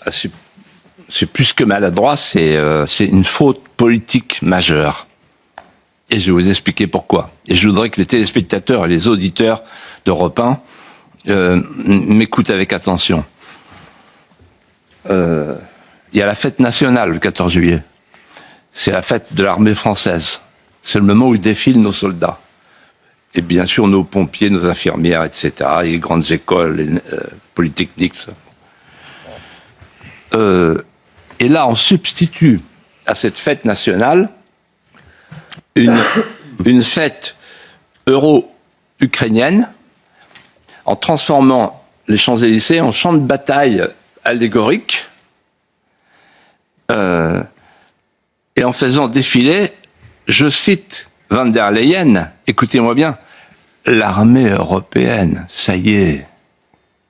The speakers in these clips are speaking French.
c'est plus que maladroit, c'est une faute politique majeure. Et je vais vous expliquer pourquoi. Et je voudrais que les téléspectateurs et les auditeurs d'Europe 1 m'écoutent avec attention. Il y a la fête nationale le 14 juillet. C'est la fête de l'armée française. C'est le moment où défilent nos soldats. Et bien sûr, nos pompiers, nos infirmières, etc., les grandes écoles, les polytechniques, tout ça. Et là, on substitue à cette fête nationale une fête euro-ukrainienne en transformant les Champs-Élysées en champ de bataille allégorique et en faisant défiler, je cite Van der Leyen, écoutez-moi bien, l'armée européenne, ça y est,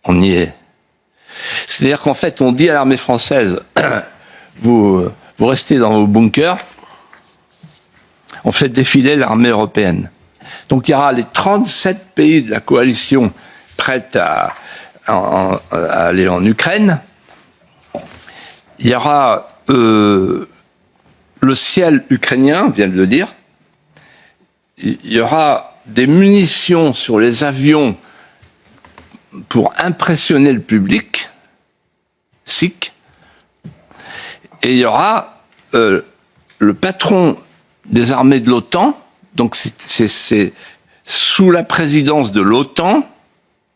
on y est. C'est-à-dire qu'en fait, on dit à l'armée française, vous restez dans vos bunkers, on fait défiler l'armée européenne. Donc il y aura les 37 pays de la coalition prêts à aller en Ukraine. Il y aura le ciel ukrainien, vient de le dire. Il y aura des munitions sur les avions pour impressionner le public, sikh. Et il y aura le patron des armées de l'OTAN, donc c'est sous la présidence de l'OTAN,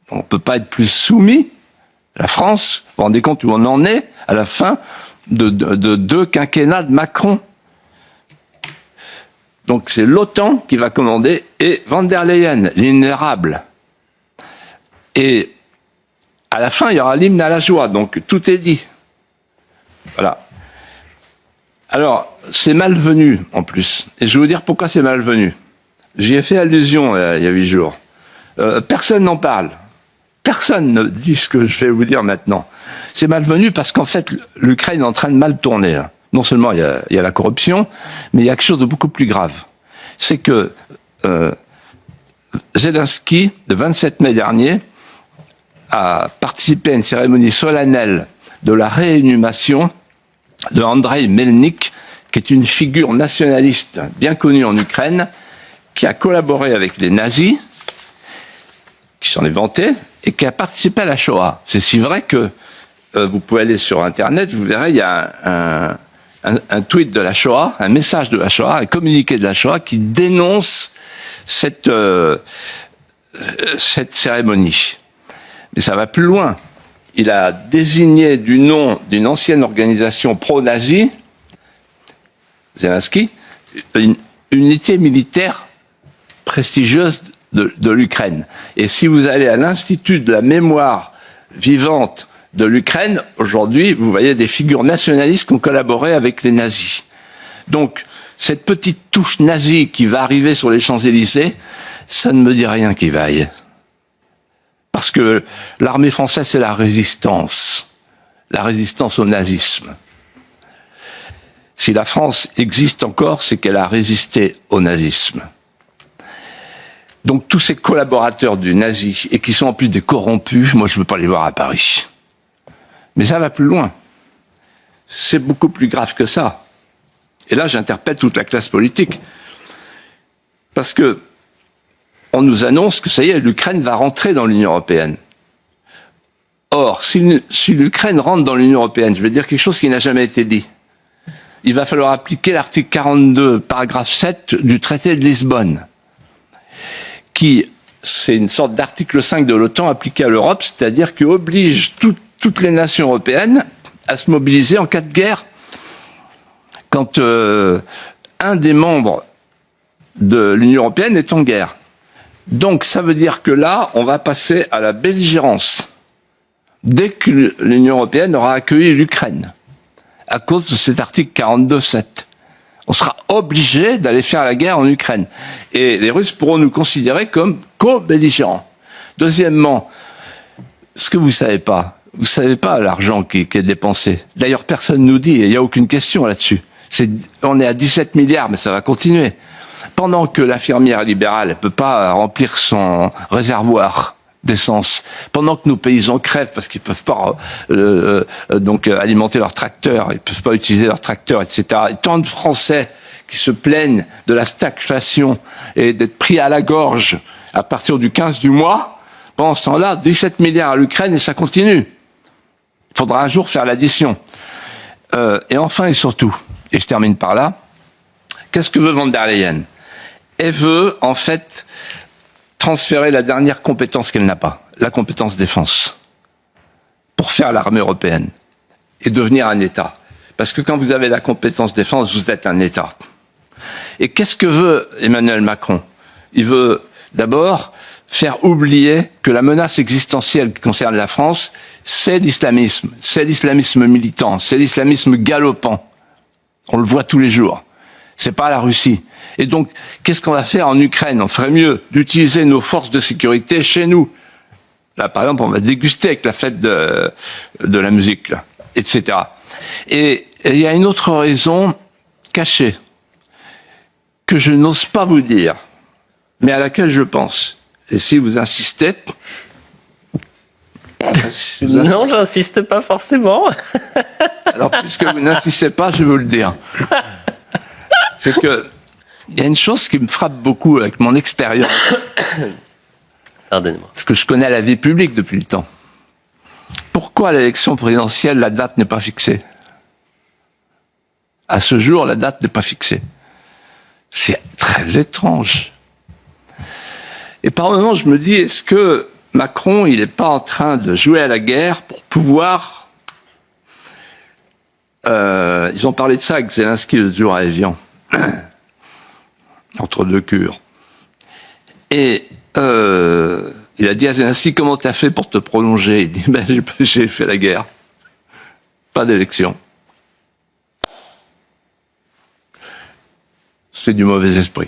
on ne peut pas être plus soumis, la France, vous vous rendez compte où on en est, à la fin de deux quinquennats de Macron. Donc c'est l'OTAN qui va commander, et Van der Leyen, l'inérable. Et à la fin, il y aura l'hymne à la joie, donc tout est dit. Voilà. Alors, c'est malvenu, en plus. Et je vais vous dire pourquoi c'est malvenu. J'y ai fait allusion il y a 8 jours. Personne n'en parle. Personne ne dit ce que je vais vous dire maintenant. C'est malvenu parce qu'en fait, l'Ukraine est en train de mal tourner. Là. Non seulement il y a la corruption, mais il y a quelque chose de beaucoup plus grave. C'est que Zelensky, le 27 mai dernier, a participé à une cérémonie solennelle de la réinhumation de Andrei Melnik, qui est une figure nationaliste bien connue en Ukraine, qui a collaboré avec les nazis, qui s'en est vanté, et qui a participé à la Shoah. C'est si vrai que vous pouvez aller sur Internet, vous verrez, il y a un tweet de la Shoah, un message de la Shoah, un communiqué de la Shoah qui dénonce cette cérémonie. Mais ça va plus loin. Il a désigné du nom d'une ancienne organisation pro-nazie, Zelensky, une unité militaire prestigieuse de l'Ukraine. Et si vous allez à l'Institut de la mémoire vivante de l'Ukraine, aujourd'hui, vous voyez des figures nationalistes qui ont collaboré avec les nazis. Donc, cette petite touche nazie qui va arriver sur les Champs-Élysées, ça ne me dit rien qui vaille. Parce que l'armée française, c'est la résistance au nazisme. Si la France existe encore, c'est qu'elle a résisté au nazisme. Donc tous ces collaborateurs du nazi, et qui sont en plus des corrompus, moi je ne veux pas les voir à Paris. Mais ça va plus loin. C'est beaucoup plus grave que ça. Et là, j'interpelle toute la classe politique. Parce que on nous annonce que ça y est, l'Ukraine va rentrer dans l'Union européenne. Or, si l'Ukraine rentre dans l'Union européenne, je vais dire quelque chose qui n'a jamais été dit. Il va falloir appliquer l'article 42, paragraphe 7 du traité de Lisbonne, qui, c'est une sorte d'article 5 de l'OTAN appliqué à l'Europe, c'est-à-dire qui oblige toutes les nations européennes à se mobiliser en cas de guerre. Quand un des membres de l'Union européenne est en guerre. Donc ça veut dire que là, on va passer à la belligérance dès que l'Union européenne aura accueilli l'Ukraine, à cause de cet article 42.7. On sera obligé d'aller faire la guerre en Ukraine. Et les Russes pourront nous considérer comme co-belligérants. Deuxièmement, ce que vous savez pas l'argent qui est dépensé. D'ailleurs, personne ne nous dit, et il n'y a aucune question là-dessus. On est à 17 milliards, mais ça va continuer. Pendant que l'infirmière libérale ne peut pas remplir son réservoir d'essence, pendant que nos paysans crèvent parce qu'ils peuvent pas alimenter leurs tracteurs, ils peuvent pas utiliser leurs tracteurs, etc. Et tant de Français qui se plaignent de la stagflation et d'être pris à la gorge à partir du 15 du mois, pendant ce temps-là, 17 milliards à l'Ukraine et ça continue. Il faudra un jour faire l'addition. Et enfin et surtout, et je termine par là, qu'est-ce que veut von der Leyen ? Elle veut, en fait, transférer la dernière compétence qu'elle n'a pas, la compétence défense, pour faire l'armée européenne et devenir un État. Parce que quand vous avez la compétence défense, vous êtes un État. Et qu'est-ce que veut Emmanuel Macron ? Il veut d'abord faire oublier que la menace existentielle qui concerne la France, c'est l'islamisme militant, c'est l'islamisme galopant. On le voit tous les jours. C'est pas la Russie. Et donc, qu'est-ce qu'on va faire en Ukraine ? On ferait mieux d'utiliser nos forces de sécurité chez nous. Là, par exemple, on va déguster avec la fête de la musique, là, etc. Et il y a une autre raison cachée que je n'ose pas vous dire, mais à laquelle je pense. Et si vous insistez... Non, j'insiste pas forcément. Alors, puisque vous n'insistez pas, je vais vous le dire. C'est que il y a une chose qui me frappe beaucoup avec mon expérience. Pardonnez-moi. Parce que je connais la vie publique depuis le temps. Pourquoi à l'élection présidentielle, la date n'est pas fixée ? À ce jour, la date n'est pas fixée. C'est très étrange. Et par moments, je me dis, est-ce que Macron, il n'est pas en train de jouer à la guerre pour pouvoir... ils ont parlé de ça avec Zelensky le jour à Evian, entre deux cures. Et il a dit à Zelensky, comment t'as fait pour te prolonger ? Il dit, ben, j'ai fait la guerre. Pas d'élection. C'est du mauvais esprit.